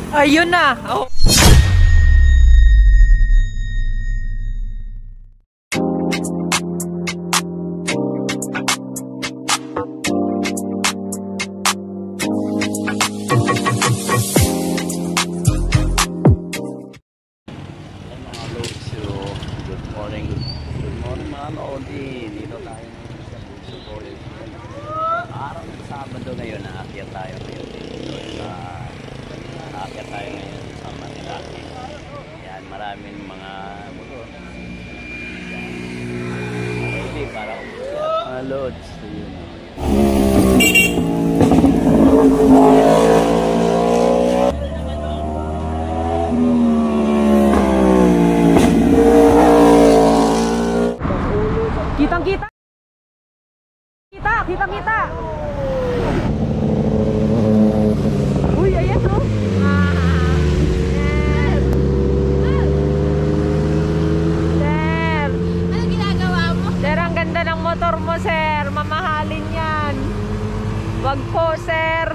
Ayun na. Oh. Sabado ngayon, aakyat tayo ngayon sa Marilaki. Yan, maraming mga motor. Ready para mga loads. Kitang-kita. Kita. Uy, ayan o. Sir. Ano ginagawa mo? Sir, ang ganda ng motor mo, sir. Mamahalin yan. Wag po, sir.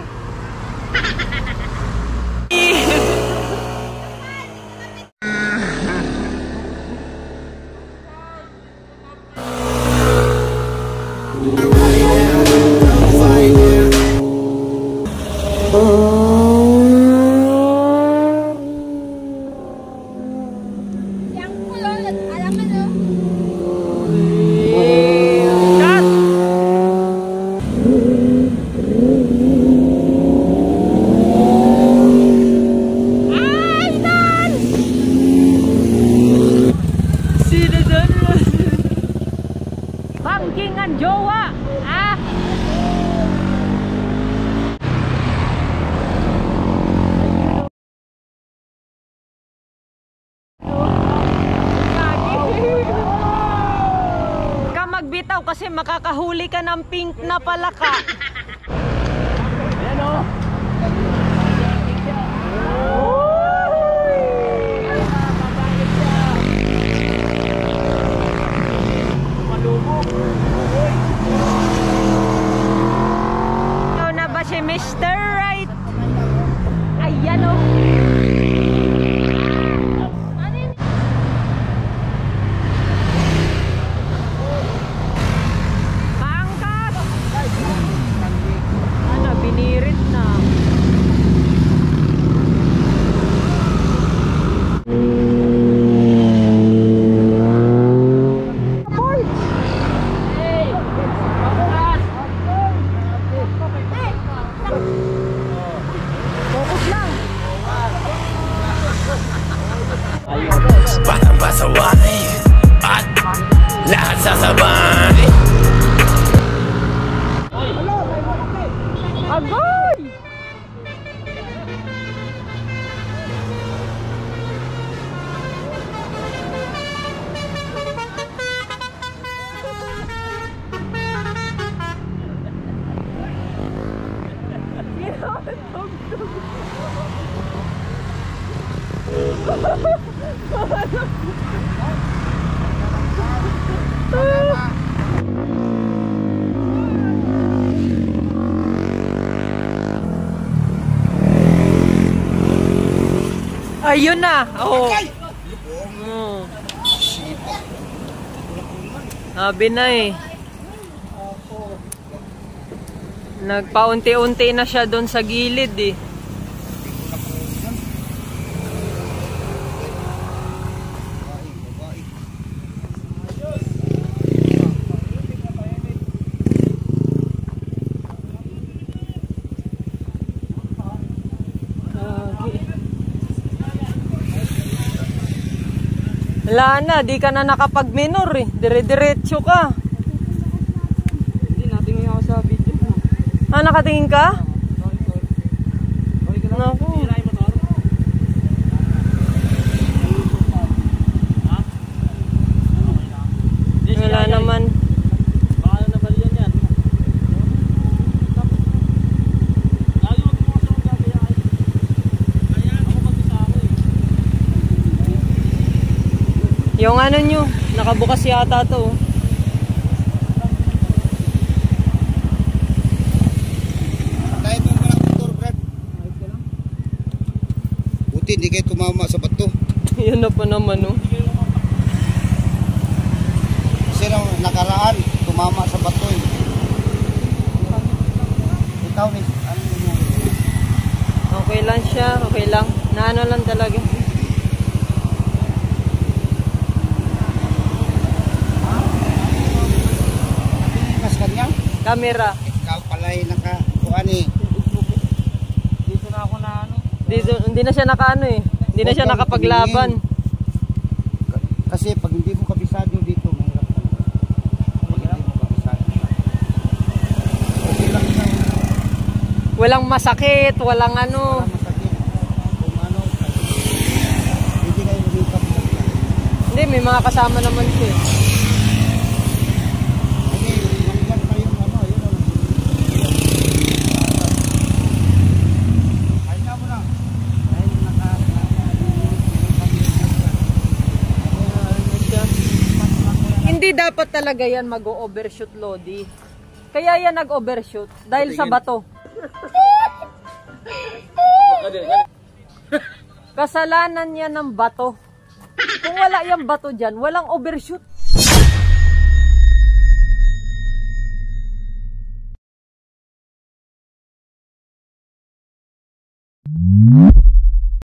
Bangkingan jowa. Ka magbitaw kasi makakahuli ka ng pink na palaka. Ayan o. Ikaw na ba si Mr. Right? Ayan o. Pangkat! Ano, binirit na. Batang pasawari at lahat sasabari. Agoy! Ayun na. Oh. Sabi na eh. Nagpaunti-unti na siya doon sa gilid eh. Wala na, di ka na nakapag-minor eh. Dire-diretso ka. Hindi, natingin ako sa video mo. Ah, nakatingin ka? Sorry ka lang. Naku. Wala naman. Baka na nabalian yan. Lagi wag mo kasi magkakayain. Ako mag-isa ako eh. Yung ano nyo, nakabukas yata to. Kahit mo lang motor, Brad. Ayos ka lang. Buti hindi kayo tumama sa bato. Yan na pa naman, no? Kasi nung nakaraan, tumama sa bato eh. Ikaw, miss, ano yun? Okay lang siya, okay lang. Naano lang talaga. Mas kanya? Camera. Ikaw pala yung nakakuan eh. Dito na ako na ano. Hindi na siya nakaano eh. Hindi na siya nakapaglaban. Kasi pag hindi mo kabisado dito, mahirap ka. Pag hindi mo kabisado. Okay lang na. Walang masakit, walang ano. Para masakit. Kung ano, hindi kayo lumikap na yan. Hindi, may mga kasama naman siya. Eh. Kasi nandyan pa yung ano, yun o. Kaya mo na. Dahil Hindi dapat talaga yan mag-overshoot, Lodi. Kaya yan nag-overshoot dahil sa bato. Kasalanan yan ng bato. Kung wala yung bato dyan, walang overshoot.